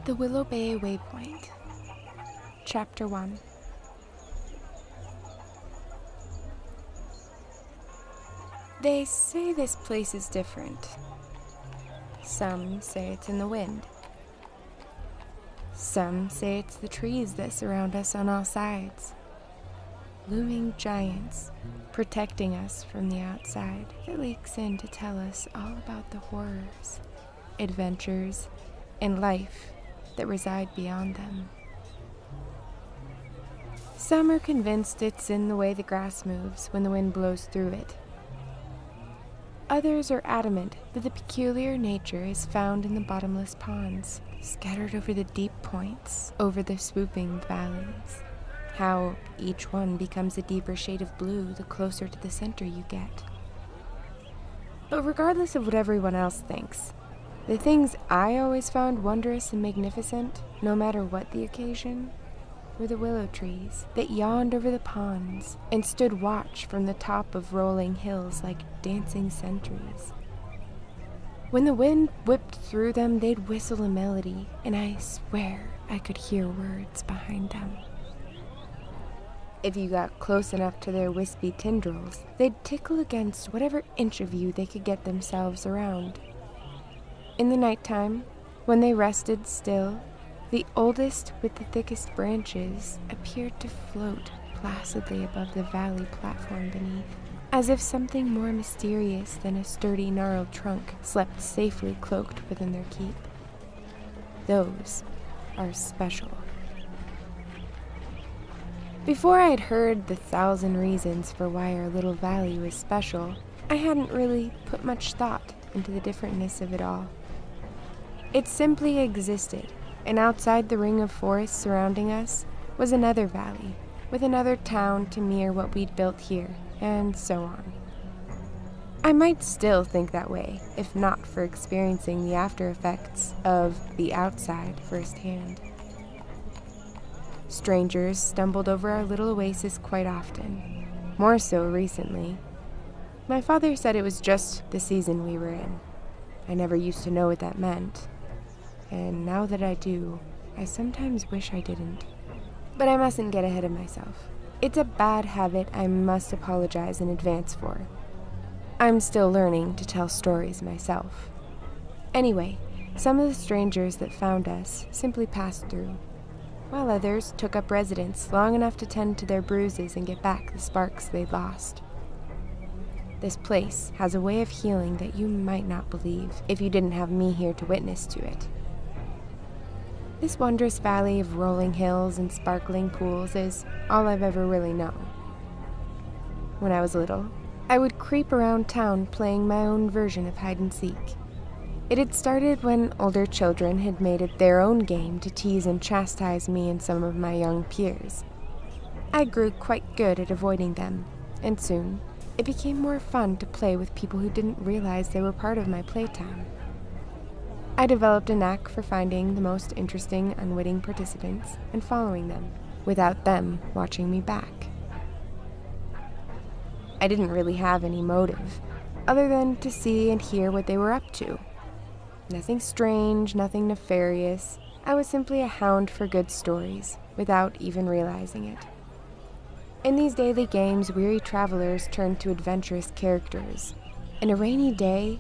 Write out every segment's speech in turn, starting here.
The Willow Bay Waypoint. Chapter 1. They say this place is different. Some say it's in the wind. Some say it's the trees that surround us on all sides. Looming giants, protecting us from the outside that leaks in to tell us all about the horrors, adventures, and life that reside beyond them. Some are convinced it's in the way the grass moves when the wind blows through it. Others are adamant that the peculiar nature is found in the bottomless ponds, scattered over the deep points, over the swooping valleys. How each one becomes a deeper shade of blue the closer to the center you get. But regardless of what everyone else thinks, the things I always found wondrous and magnificent, no matter what the occasion, were the willow trees that yawned over the ponds and stood watch from the top of rolling hills like dancing sentries. When the wind whipped through them, they'd whistle a melody, and I swear I could hear words behind them. If you got close enough to their wispy tendrils, they'd tickle against whatever inch of you they could get themselves around. In the nighttime, when they rested still, the oldest with the thickest branches appeared to float placidly above the valley platform beneath, as if something more mysterious than a sturdy, gnarled trunk slept safely cloaked within their keep. Those are special. Before I had heard the 1,000 reasons for why our little valley was special, I hadn't really put much thought into the differentness of it all. It simply existed, and outside the ring of forest surrounding us was another valley, with another town to mirror what we'd built here, and so on. I might still think that way, if not for experiencing the after effects of the outside firsthand. Strangers stumbled over our little oasis quite often, more so recently. My father said it was just the season we were in. I never used to know what that meant, and now that I do, I sometimes wish I didn't. But I mustn't get ahead of myself. It's a bad habit I must apologize in advance for. I'm still learning to tell stories myself. Anyway, some of the strangers that found us simply passed through, while others took up residence long enough to tend to their bruises and get back the sparks they'd lost. This place has a way of healing that you might not believe if you didn't have me here to witness to it. This wondrous valley of rolling hills and sparkling pools is all I've ever really known. When I was little, I would creep around town playing my own version of hide and seek. It had started when older children had made it their own game to tease and chastise me and some of my young peers. I grew quite good at avoiding them, and soon it became more fun to play with people who didn't realize they were part of my playtime. I developed a knack for finding the most interesting, unwitting participants and following them, without them watching me back. I didn't really have any motive, other than to see and hear what they were up to. Nothing strange, nothing nefarious. I was simply a hound for good stories, without even realizing it. In these daily games, weary travelers turned to adventurous characters, and a rainy day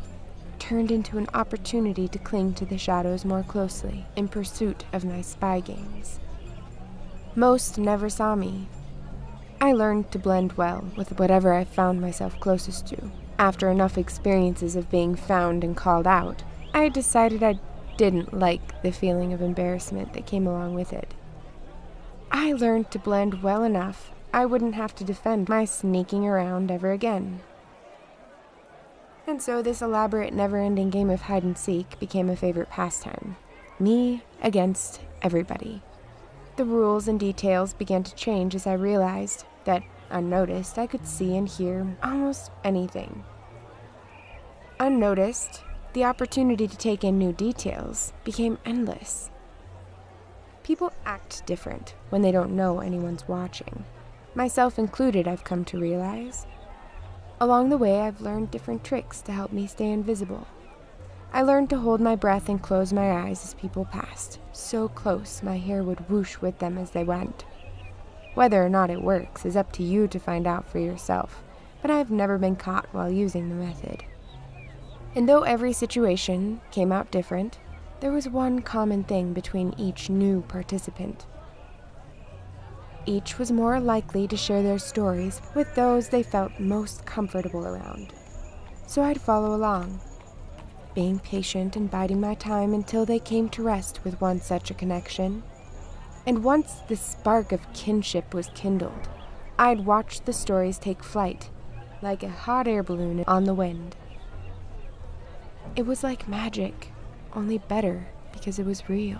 turned into an opportunity to cling to the shadows more closely in pursuit of my spy games. Most never saw me. I learned to blend well with whatever I found myself closest to. After enough experiences of being found and called out, I decided I didn't like the feeling of embarrassment that came along with it. I learned to blend well enough I wouldn't have to defend my sneaking around ever again. And so this elaborate, never-ending game of hide-and-seek became a favorite pastime. Me against everybody. The rules and details began to change as I realized that, unnoticed, I could see and hear almost anything. Unnoticed, the opportunity to take in new details became endless. People act different when they don't know anyone's watching. Myself included, I've come to realize. Along the way, I've learned different tricks to help me stay invisible. I learned to hold my breath and close my eyes as people passed, so close my hair would whoosh with them as they went. Whether or not it works is up to you to find out for yourself, but I have never been caught while using the method. And though every situation came out different, there was one common thing between each new participant. Each was more likely to share their stories with those they felt most comfortable around. So I'd follow along, being patient and biding my time until they came to rest with one such a connection. And once the spark of kinship was kindled, I'd watch the stories take flight, like a hot air balloon on the wind. It was like magic, only better because it was real.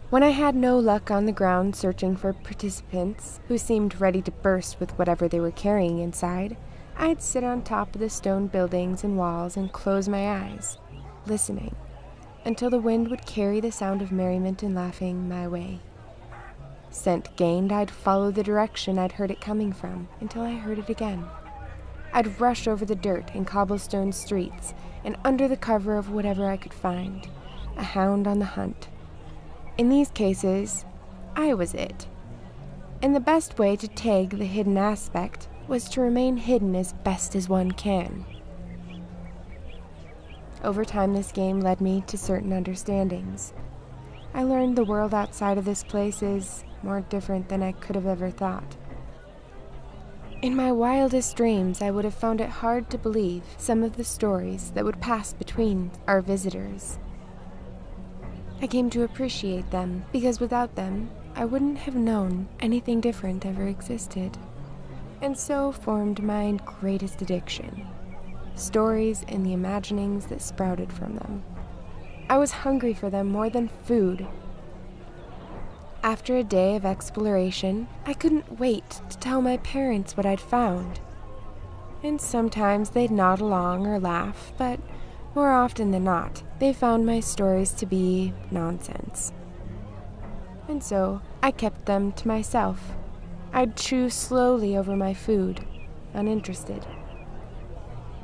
When I had no luck on the ground searching for participants who seemed ready to burst with whatever they were carrying inside, I'd sit on top of the stone buildings and walls and close my eyes, listening, until the wind would carry the sound of merriment and laughing my way. Scent gained, I'd follow the direction I'd heard it coming from until I heard it again. I'd rush over the dirt and cobblestone streets and under the cover of whatever I could find, a hound on the hunt. In these cases, I was it. And the best way to tag the hidden aspect was to remain hidden as best as one can. Over time, this game led me to certain understandings. I learned the world outside of this place is more different than I could have ever thought. In my wildest dreams, I would have found it hard to believe some of the stories that would pass between our visitors. I came to appreciate them because without them, I wouldn't have known anything different ever existed. And so formed my greatest addiction, stories and the imaginings that sprouted from them. I was hungry for them more than food. After a day of exploration, I couldn't wait to tell my parents what I'd found. And sometimes they'd nod along or laugh, but more often than not, they found my stories to be nonsense. And so I kept them to myself. I'd chew slowly over my food, uninterested.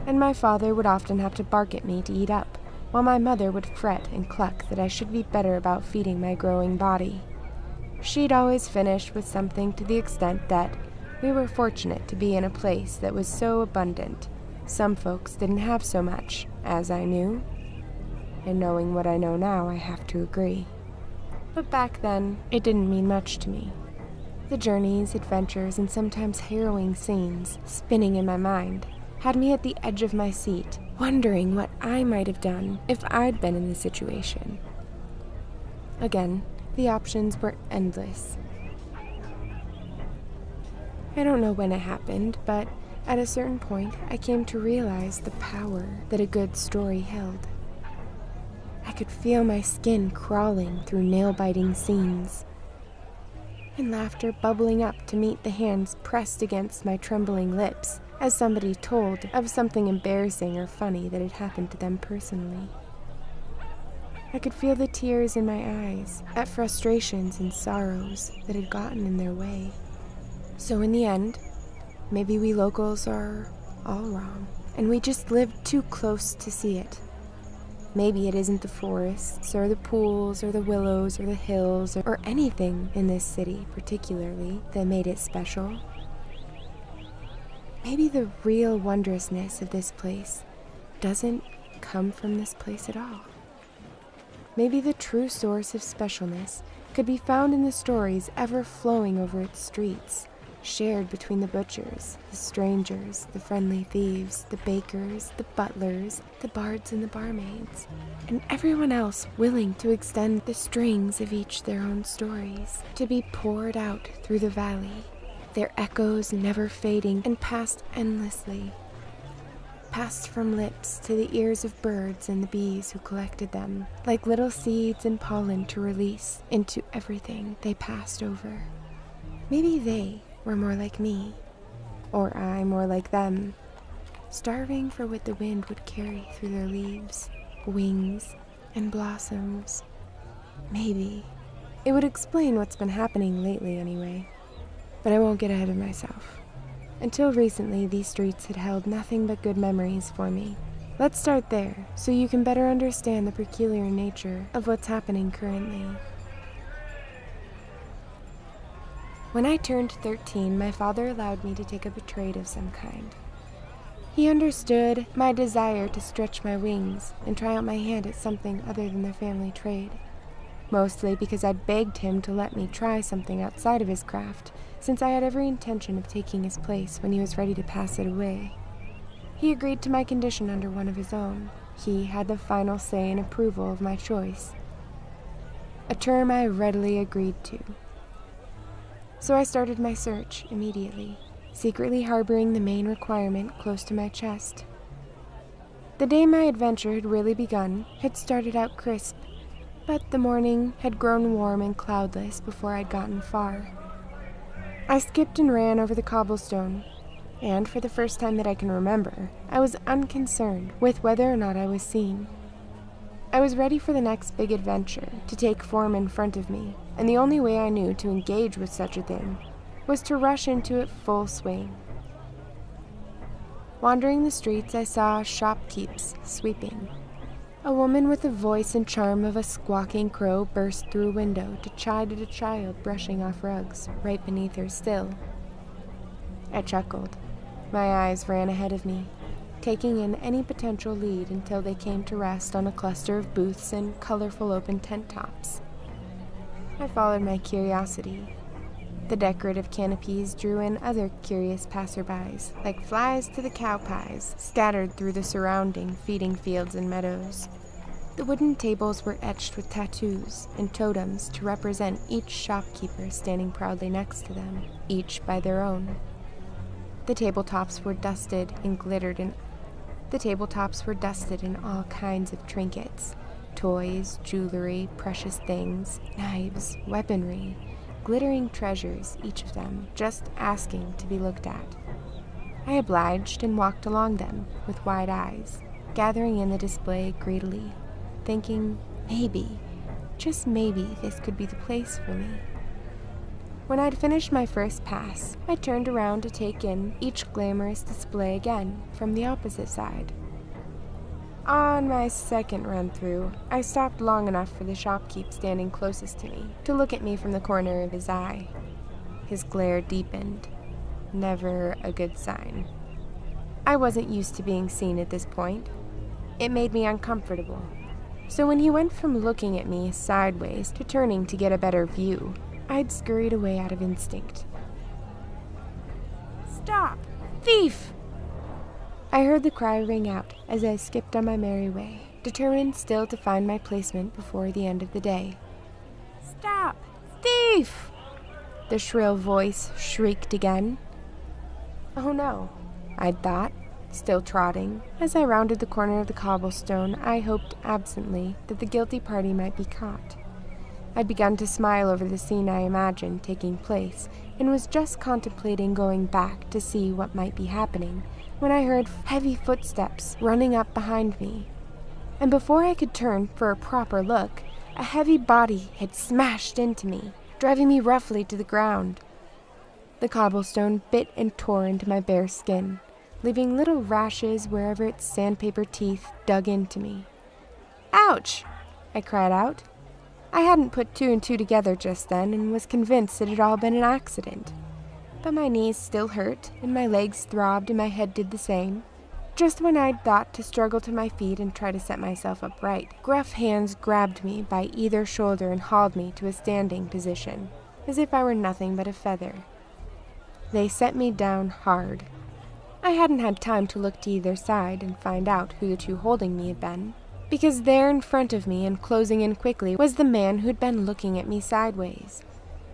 And my father would often have to bark at me to eat up, while my mother would fret and cluck that I should be better about feeding my growing body. She'd always finish with something to the extent that we were fortunate to be in a place that was so abundant. Some folks didn't have so much, as I knew. And knowing what I know now, I have to agree. But back then, it didn't mean much to me. The journeys, adventures, and sometimes harrowing scenes spinning in my mind had me at the edge of my seat, wondering what I might have done if I'd been in the situation. Again, the options were endless. I don't know when it happened, but at a certain point, I came to realize the power that a good story held. I could feel my skin crawling through nail-biting scenes, and laughter bubbling up to meet the hands pressed against my trembling lips as somebody told of something embarrassing or funny that had happened to them personally. I could feel the tears in my eyes at frustrations and sorrows that had gotten in their way. So in the end, maybe we locals are all wrong, and we just lived too close to see it. Maybe it isn't the forests, or the pools, or the willows, or the hills, or anything in this city particularly that made it special. Maybe the real wondrousness of this place doesn't come from this place at all. Maybe the true source of specialness could be found in the stories ever flowing over its streets, shared between the butchers, the strangers, the friendly thieves, the bakers, the butlers, the bards and the barmaids, and everyone else willing to extend the strings of each their own stories, to be poured out through the valley, their echoes never fading and passed endlessly, passed from lips to the ears of birds and the bees who collected them, like little seeds and pollen to release into everything they passed over. Maybe they were more like me, or I more like them, starving for what the wind would carry through their leaves, wings, and blossoms. Maybe. It would explain what's been happening lately anyway. But I won't get ahead of myself. Until recently, these streets had held nothing but good memories for me, Let's start there, so you can better understand the peculiar nature of what's happening currently. When I turned 13, my father allowed me to take up a trade of some kind. He understood my desire to stretch my wings and try out my hand at something other than the family trade. Mostly because I'd begged him to let me try something outside of his craft, since I had every intention of taking his place when he was ready to pass it away. He agreed to my condition under one of his own. He had the final say and approval of my choice, a term I readily agreed to. So I started my search immediately, secretly harboring the main requirement close to my chest. The day my adventure had really begun had started out crisp, but the morning had grown warm and cloudless before I'd gotten far. I skipped and ran over the cobblestone, and for the first time that I can remember, I was unconcerned with whether or not I was seen. I was ready for the next big adventure to take form in front of me, and the only way I knew to engage with such a thing was to rush into it full swing. Wandering the streets, I saw shopkeepers sweeping. A woman with the voice and charm of a squawking crow burst through a window to chide at a child brushing off rugs right beneath her still. I chuckled. My eyes ran ahead of me, taking in any potential lead until they came to rest on a cluster of booths and colorful open tent tops. I followed my curiosity. The decorative canopies drew in other curious passerbys, like flies to the cow pies, scattered through the surrounding feeding fields and meadows. The wooden tables were etched with tattoos and totems to represent each shopkeeper standing proudly next to them, each by their own. The tabletops were dusted in all kinds of trinkets, toys, jewelry, precious things, knives, weaponry, glittering treasures, each of them just asking to be looked at. I obliged and walked along them with wide eyes, gathering in the display greedily, thinking maybe, just maybe, this could be the place for me. When I'd finished my first pass, I turned around to take in each glamorous display again from the opposite side. On my second run-through, I stopped long enough for the shopkeep standing closest to me to look at me from the corner of his eye. His glare deepened. Never a good sign. I wasn't used to being seen at this point. It made me uncomfortable. So when he went from looking at me sideways to turning to get a better view, I'd scurried away out of instinct. "Stop! Thief!" I heard the cry ring out as I skipped on my merry way, determined still to find my placement before the end of the day. "Stop! Thief!" The shrill voice shrieked again. Oh no, I'd thought, still trotting. As I rounded the corner of the cobblestone, I hoped absently that the guilty party might be caught. I'd begun to smile over the scene I imagined taking place, and was just contemplating going back to see what might be happening, when I heard heavy footsteps running up behind me. And before I could turn for a proper look, a heavy body had smashed into me, driving me roughly to the ground. The cobblestone bit and tore into my bare skin, leaving little rashes wherever its sandpaper teeth dug into me. "Ouch!" I cried out. I hadn't put two and two together just then and was convinced it had all been an accident. But my knees still hurt, and my legs throbbed, and my head did the same. Just when I'd thought to struggle to my feet and try to set myself upright, gruff hands grabbed me by either shoulder and hauled me to a standing position, as if I were nothing but a feather. They set me down hard. I hadn't had time to look to either side and find out who the two holding me had been, because there in front of me and closing in quickly was the man who'd been looking at me sideways.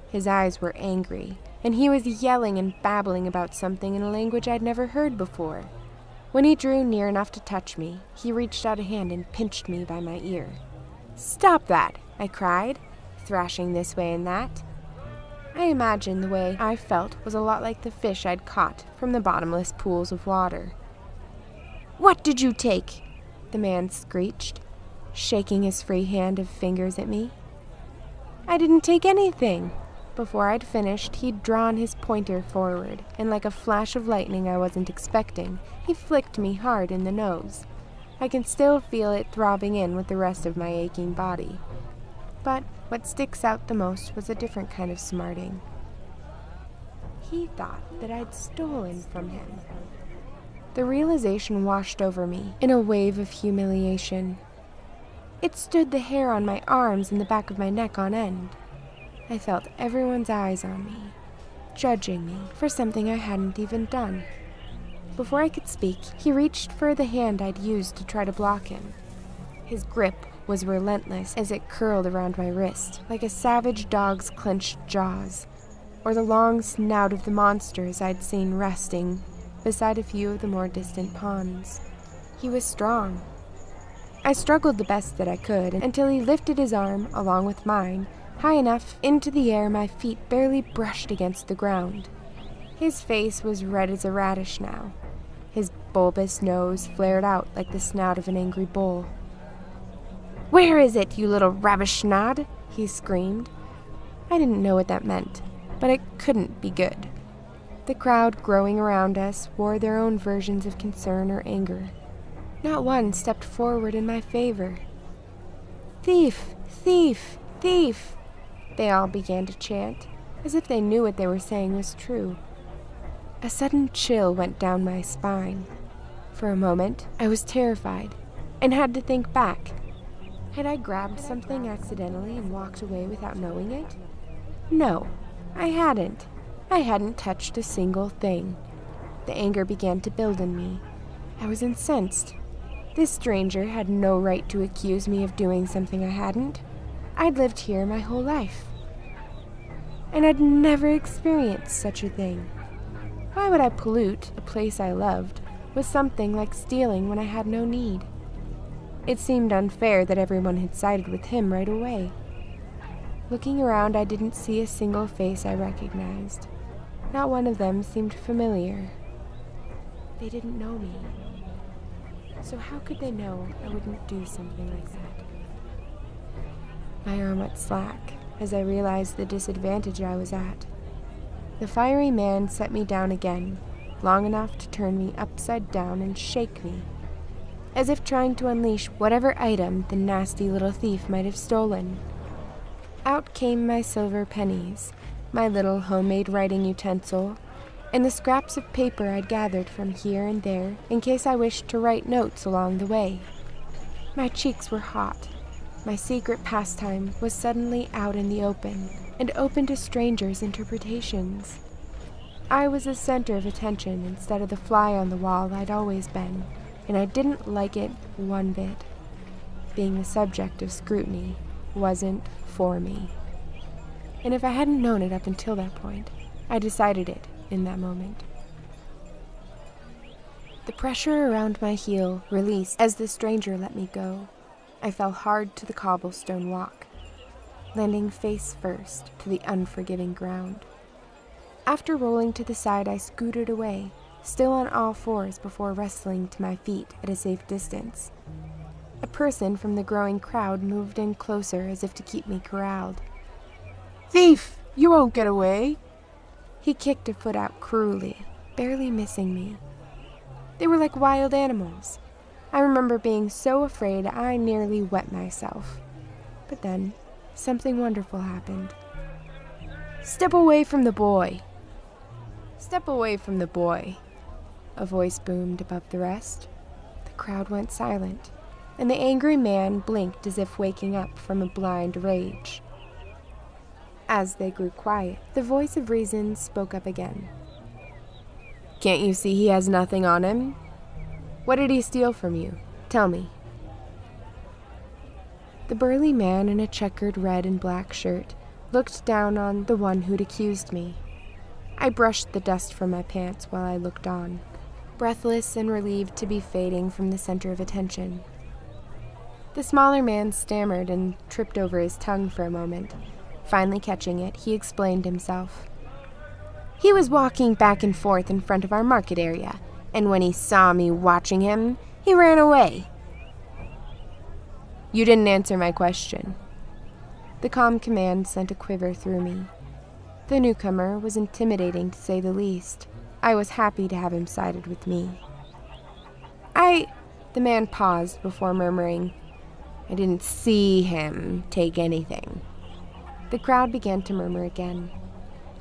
His eyes were angry, and he was yelling and babbling about something in a language I'd never heard before. When he drew near enough to touch me, he reached out a hand and pinched me by my ear. "Stop that!" I cried, thrashing this way and that. I imagine the way I felt was a lot like the fish I'd caught from the bottomless pools of water. "What did you take?" the man screeched, shaking his free hand of fingers at me. "I didn't take anything." Before I'd finished, he'd drawn his pointer forward, and like a flash of lightning I wasn't expecting, he flicked me hard in the nose. I can still feel it throbbing in with the rest of my aching body. But what sticks out the most was a different kind of smarting. He thought that I'd stolen from him. The realization washed over me in a wave of humiliation. It stood the hair on my arms and the back of my neck on end. I felt everyone's eyes on me, judging me for something I hadn't even done. Before I could speak, he reached for the hand I'd used to try to block him. His grip was relentless as it curled around my wrist, like a savage dog's clenched jaws, or the long snout of the monsters I'd seen resting beside a few of the more distant ponds. He was strong. I struggled the best that I could until he lifted his arm, along with mine, high enough into the air my feet barely brushed against the ground. His face was red as a radish now. His bulbous nose flared out like the snout of an angry bull. "Where is it, you little rabishnad?" he screamed. I didn't know what that meant, but it couldn't be good. The crowd growing around us wore their own versions of concern or anger. Not one stepped forward in my favor. "Thief! Thief! Thief!" they all began to chant, as if they knew what they were saying was true. A sudden chill went down my spine. For a moment, I was terrified and had to think back. Had I grabbed something accidentally and walked away without knowing it? No, I hadn't. I hadn't touched a single thing. The anger began to build in me. I was incensed. This stranger had no right to accuse me of doing something I hadn't. I'd lived here my whole life, and I'd never experienced such a thing. Why would I pollute a place I loved with something like stealing when I had no need? It seemed unfair that everyone had sided with him right away. Looking around, I didn't see a single face I recognized. Not one of them seemed familiar. They didn't know me. So how could they know I wouldn't do something like that? My arm went slack as I realized the disadvantage I was at. The fiery man set me down again, long enough to turn me upside down and shake me, as if trying to unleash whatever item the nasty little thief might have stolen. Out came my silver pennies, my little homemade writing utensil, and the scraps of paper I'd gathered from here and there in case I wished to write notes along the way. My cheeks were hot. My secret pastime was suddenly out in the open and open to strangers' interpretations. I was the center of attention instead of the fly on the wall I'd always been, and I didn't like it one bit. Being the subject of scrutiny wasn't for me. And if I hadn't known it up until that point, I decided it in that moment. The pressure around my heel released as the stranger let me go. I fell hard to the cobblestone walk, landing face first to the unforgiving ground. After rolling to the side, I scooted away, still on all fours before wrestling to my feet at a safe distance. A person from the growing crowd moved in closer as if to keep me corralled. "Thief! You won't get away!" He kicked a foot out cruelly, barely missing me. They were like wild animals. I remember being so afraid I nearly wet myself. But then, something wonderful happened. "Step away from the boy!" "Step away from the boy!" A voice boomed above the rest. The crowd went silent, and the angry man blinked as if waking up from a blind rage. As they grew quiet, the voice of reason spoke up again. "Can't you see he has nothing on him? What did he steal from you? Tell me." The burly man in a checkered red and black shirt looked down on the one who'd accused me. I brushed the dust from my pants while I looked on, breathless and relieved to be fading from the center of attention. The smaller man stammered and tripped over his tongue for a moment. Finally catching it, he explained himself. "He was walking back and forth in front of our market area, and when he saw me watching him, he ran away." "You didn't answer my question." The calm command sent a quiver through me. The newcomer was intimidating to say the least. I was happy to have him sided with me. The man paused before murmuring, "I didn't see him take anything." The crowd began to murmur again.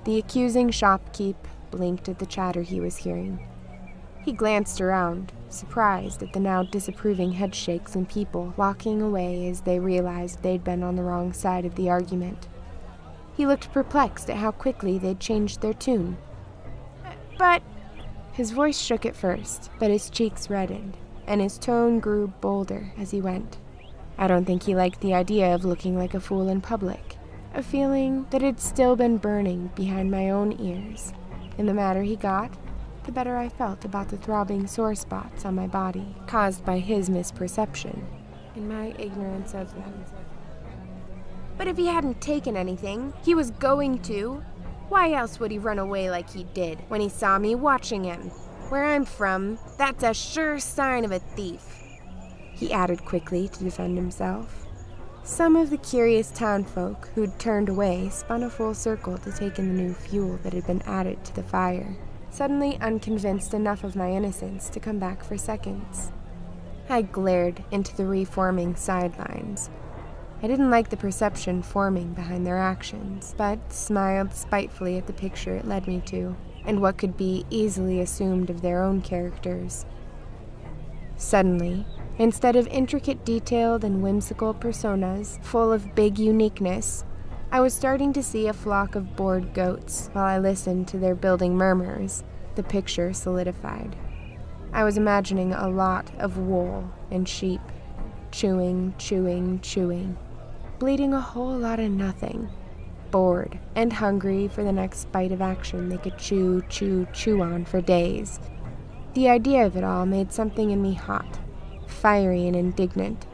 The accusing shopkeep blinked at the chatter he was hearing. He glanced around, surprised at the now disapproving headshakes and people walking away as they realized they'd been on the wrong side of the argument. He looked perplexed at how quickly they'd changed their tune. "But—" His voice shook at first, but his cheeks reddened, and his tone grew bolder as he went. I don't think he liked the idea of looking like a fool in public, a feeling that had still been burning behind my own ears. And the madder he got, the better I felt about the throbbing sore spots on my body, caused by his misperception and my ignorance of them. "But if he hadn't taken anything, he was going to. Why else would he run away like he did when he saw me watching him? Where I'm from, that's a sure sign of a thief," he added quickly to defend himself. Some of the curious townfolk who'd turned away spun a full circle to take in the new fuel that had been added to the fire, suddenly unconvinced enough of my innocence to come back for seconds. I glared into the reforming sidelines. I didn't like the perception forming behind their actions, but smiled spitefully at the picture it led me to, and what could be easily assumed of their own characters. Suddenly, instead of intricate, detailed, and whimsical personas full of big uniqueness, I was starting to see a flock of bored goats. While I listened to their building murmurs, the picture solidified. I was imagining a lot of wool and sheep, chewing, bleeding a whole lot of nothing, bored and hungry for the next bite of action they could chew on for days. The idea of it all made something in me hot, fiery and indignant.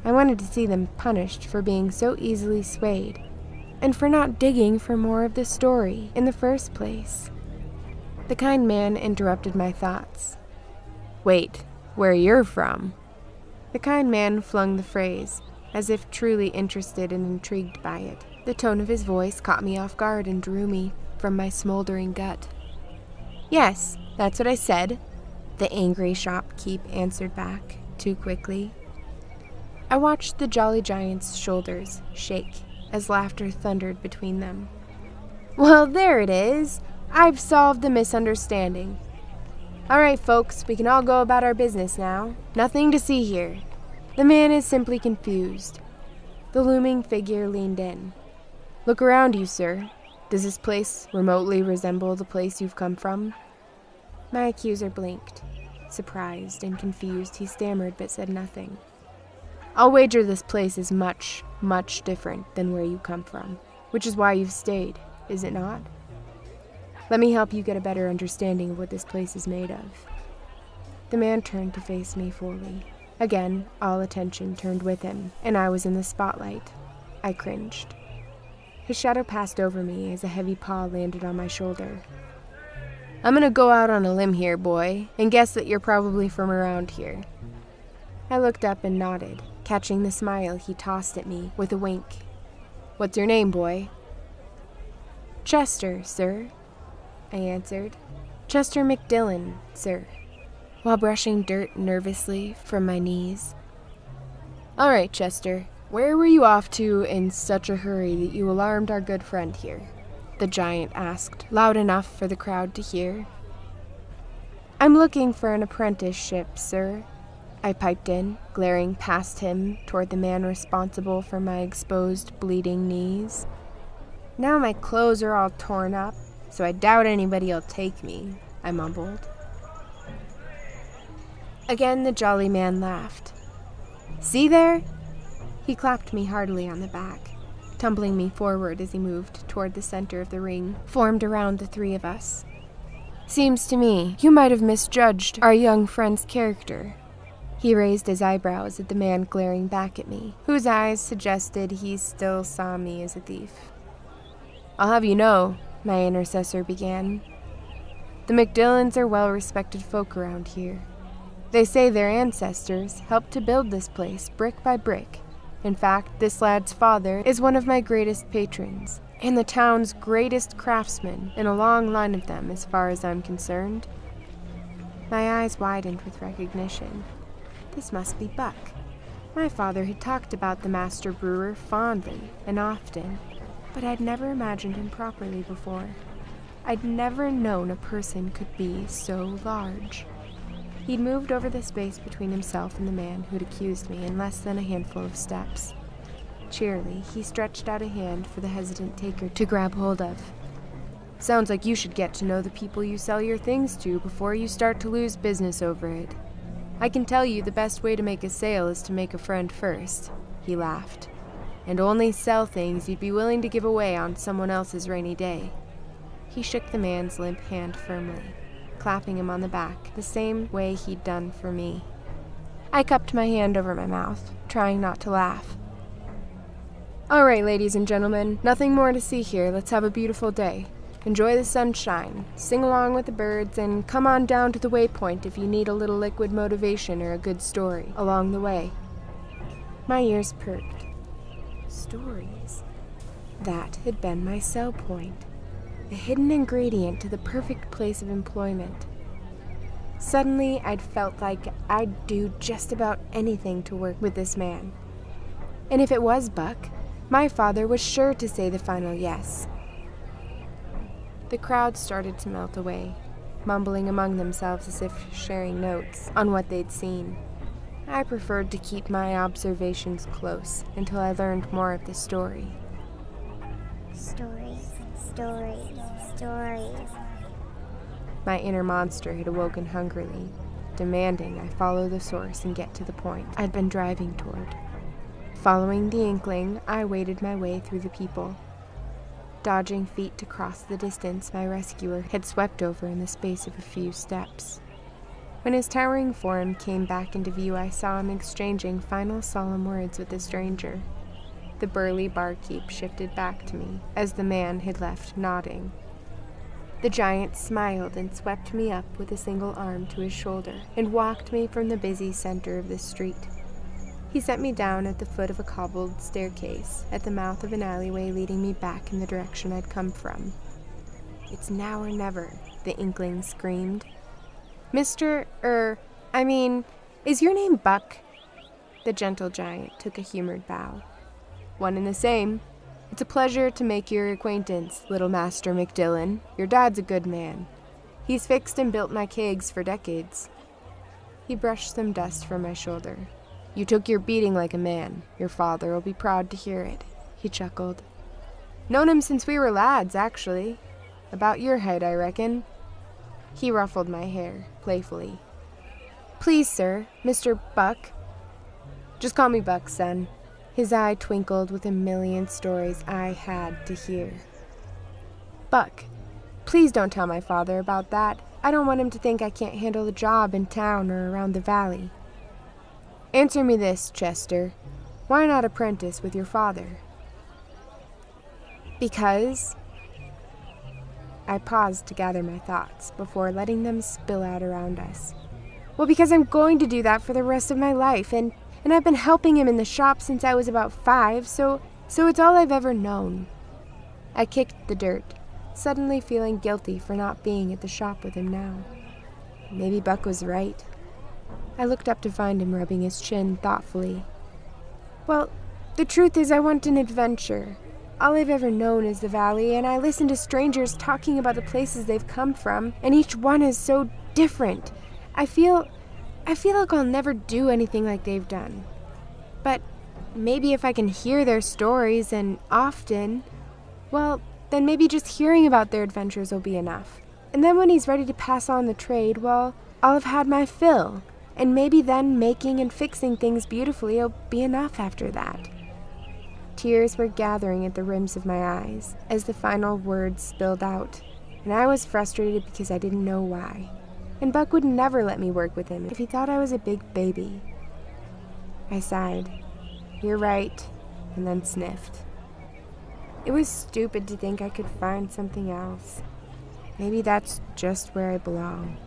I wanted to see them punished for being so easily swayed, and for not digging for more of the story in the first place. The kind man interrupted my thoughts. "Wait, where you're from?" The kind man flung the phrase, as if truly interested and intrigued by it. The tone of his voice caught me off guard and drew me from my smoldering gut. "Yes, that's what I said," the angry shopkeep answered back, too quickly. I watched the jolly giant's shoulders shake as laughter thundered between them. "Well, there it is. I've solved the misunderstanding. All right, folks, we can all go about our business now. Nothing to see here. The man is simply confused." The looming figure leaned in. "Look around you, sir. Does this place remotely resemble the place you've come from?" My accuser blinked. Surprised and confused, he stammered but said nothing. "I'll wager this place is much, much different than where you come from, which is why you've stayed, is it not? Let me help you get a better understanding of what this place is made of." The man turned to face me fully. Again, all attention turned with him, and I was in the spotlight. I cringed. His shadow passed over me as a heavy paw landed on my shoulder. "I'm gonna go out on a limb here, boy, and guess that you're probably from around here." I looked up and nodded, catching the smile he tossed at me with a wink. "What's your name, boy?" "Chester, sir," I answered. "Chester McDillon, sir," while brushing dirt nervously from my knees. "All right, Chester, where were you off to in such a hurry that you alarmed our good friend here?" the giant asked, loud enough for the crowd to hear. "I'm looking for an apprenticeship, sir," I piped in, glaring past him toward the man responsible for my exposed, bleeding knees. "Now my clothes are all torn up, so I doubt anybody'll take me," I mumbled. Again the jolly man laughed. "See there?" He clapped me heartily on the back, tumbling me forward as he moved toward the center of the ring formed around the three of us. "Seems to me you might have misjudged our young friend's character." He raised his eyebrows at the man glaring back at me, whose eyes suggested he still saw me as a thief. "I'll have you know," my intercessor began, "the McDillons are well-respected folk around here. They say their ancestors helped to build this place brick by brick. In fact, this lad's father is one of my greatest patrons, and the town's greatest craftsman in a long line of them as far as I'm concerned." My eyes widened with recognition. This must be Buck. My father had talked about the master brewer fondly and often, but I'd never imagined him properly before. I'd never known a person could be so large. He'd moved over the space between himself and the man who'd accused me in less than a handful of steps. Cheerily, he stretched out a hand for the hesitant taker to grab hold of. "Sounds like you should get to know the people you sell your things to before you start to lose business over it. I can tell you the best way to make a sale is to make a friend first," he laughed, "and only sell things you'd be willing to give away on someone else's rainy day." He shook the man's limp hand firmly, clapping him on the back, the same way he'd done for me. I cupped my hand over my mouth, trying not to laugh. "All right, ladies and gentlemen, nothing more to see here. Let's have a beautiful day. Enjoy the sunshine, sing along with the birds, and come on down to the waypoint if you need a little liquid motivation or a good story along the way." My ears perked. Stories. That had been my sell point, a hidden ingredient to the perfect place of employment. Suddenly, I'd felt like I'd do just about anything to work with this man. And if it was Buck, my father was sure to say the final yes. The crowd started to melt away, mumbling among themselves as if sharing notes on what they'd seen. I preferred to keep my observations close until I learned more of the story. Stories, stories, stories. My inner monster had awoken hungrily, demanding I follow the source and get to the point I'd been driving toward. Following the inkling, I waded my way through the people, dodging feet to cross the distance my rescuer had swept over in the space of a few steps. When his towering form came back into view, I saw him exchanging final solemn words with the stranger. The burly barkeep shifted back to me as the man had left, nodding. The giant smiled and swept me up with a single arm to his shoulder and walked me from the busy center of the street. He set me down at the foot of a cobbled staircase at the mouth of an alleyway leading me back in the direction I'd come from. "It's now or never," the inkling screamed. Is your name Buck?" The gentle giant took a humored bow. "One and the same. It's a pleasure to make your acquaintance, little Master McDillon. Your dad's a good man. He's fixed and built my kegs for decades." He brushed some dust from my shoulder. "You took your beating like a man. Your father will be proud to hear it," he chuckled. "Known him since we were lads, actually. About your height, I reckon." He ruffled my hair, playfully. "Please, sir, Mr. Buck." "Just call me Buck, son." His eye twinkled with a million stories I had to hear. "Buck, please don't tell my father about that. I don't want him to think I can't handle the job in town or around the valley." "Answer me this, Chester. Why not apprentice with your father?" "Because..." I paused to gather my thoughts before letting them spill out around us. "Well, because I'm going to do that for the rest of my life, and I've been helping him in the shop since I was about 5, so it's all I've ever known." I kicked the dirt, suddenly feeling guilty for not being at the shop with him now. Maybe Buck was right. I looked up to find him rubbing his chin thoughtfully. "Well, the truth is I want an adventure. All I've ever known is the valley, and I listen to strangers talking about the places they've come from, and each one is so different. I feel like I'll never do anything like they've done. But maybe if I can hear their stories and often, well, then maybe just hearing about their adventures will be enough. And then when he's ready to pass on the trade, well, I'll have had my fill. And maybe then making and fixing things beautifully will be enough after that." Tears were gathering at the rims of my eyes as the final words spilled out, and I was frustrated because I didn't know why. And Buck would never let me work with him if he thought I was a big baby. I sighed. "You're right," and then sniffed. It was stupid to think I could find something else. Maybe that's just where I belong.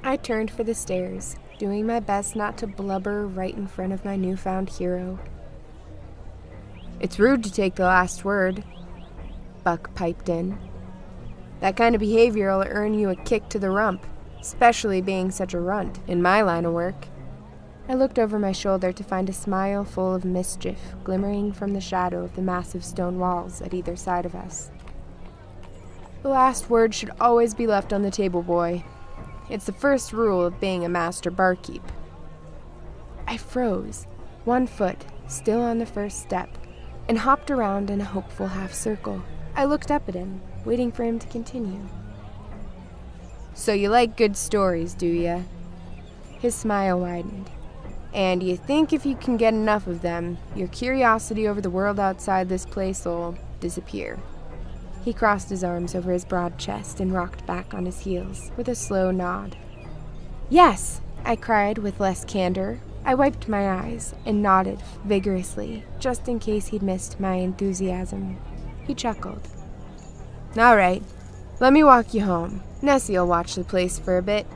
I turned for the stairs, doing my best not to blubber right in front of my newfound hero. "It's rude to take the last word," Buck piped in. "That kind of behavior will earn you a kick to the rump, especially being such a runt in my line of work." I looked over my shoulder to find a smile full of mischief glimmering from the shadow of the massive stone walls at either side of us. The last word should always be left on the table, boy. It's the first rule of being a master barkeep. I froze, one foot still on the first step, and hopped around in a hopeful half circle. I looked up at him, waiting for him to continue. So you like good stories, do ya? His smile widened. And you think if you can get enough of them, your curiosity over the world outside this place will disappear. He crossed his arms over his broad chest and rocked back on his heels with a slow nod. Yes, I cried with less candor. I wiped my eyes and nodded vigorously, just in case he'd missed my enthusiasm. He chuckled. All right, let me walk you home. Nessie'll watch the place for a bit.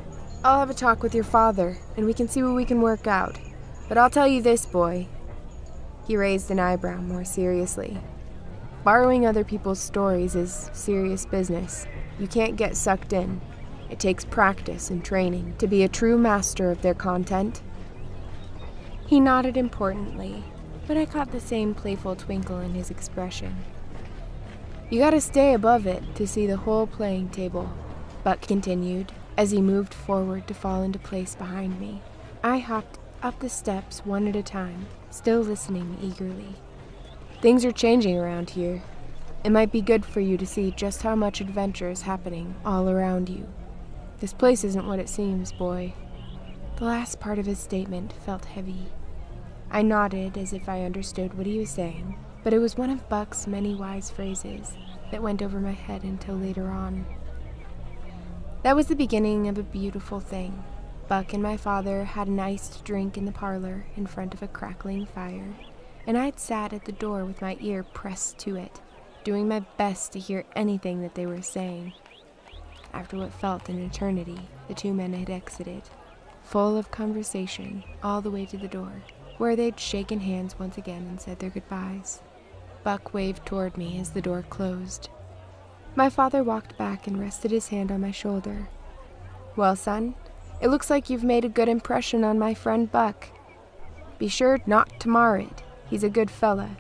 I'll have a talk with your father, and we can see what we can work out. But I'll tell you this, boy. He raised an eyebrow more seriously. Borrowing other people's stories is serious business. You can't get sucked in. It takes practice and training to be a true master of their content. He nodded importantly, but I caught the same playful twinkle in his expression. You gotta stay above it to see the whole playing table, Buck continued as he moved forward to fall into place behind me. I hopped up the steps one at a time, still listening eagerly. Things are changing around here. It might be good for you to see just how much adventure is happening all around you. This place isn't what it seems, boy. The last part of his statement felt heavy. I nodded as if I understood what he was saying, but it was one of Buck's many wise phrases that went over my head until later on. That was the beginning of a beautiful thing. Buck and my father had an iced drink in the parlor in front of a crackling fire, and I'd sat at the door with my ear pressed to it, doing my best to hear anything that they were saying. After what felt an eternity, the two men had exited, full of conversation, all the way to the door, where they'd shaken hands once again and said their goodbyes. Buck waved toward me as the door closed. My father walked back and rested his hand on my shoulder. Well, son, it looks like you've made a good impression on my friend Buck. Be sure not to mar it. He's a good fella.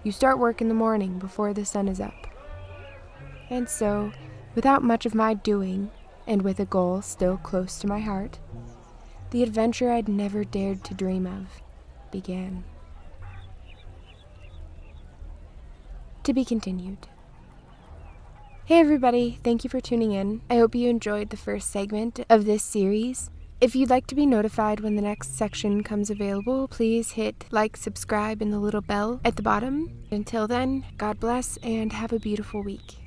You start work in the morning before the sun is up. And so, without much of my doing, and with a goal still close to my heart, the adventure I'd never dared to dream of began. To be continued. Hey everybody, thank you for tuning in. I hope you enjoyed the first segment of this series. If you'd like to be notified when the next section comes available, please hit like, subscribe, and the little bell at the bottom. Until then, God bless and have a beautiful week.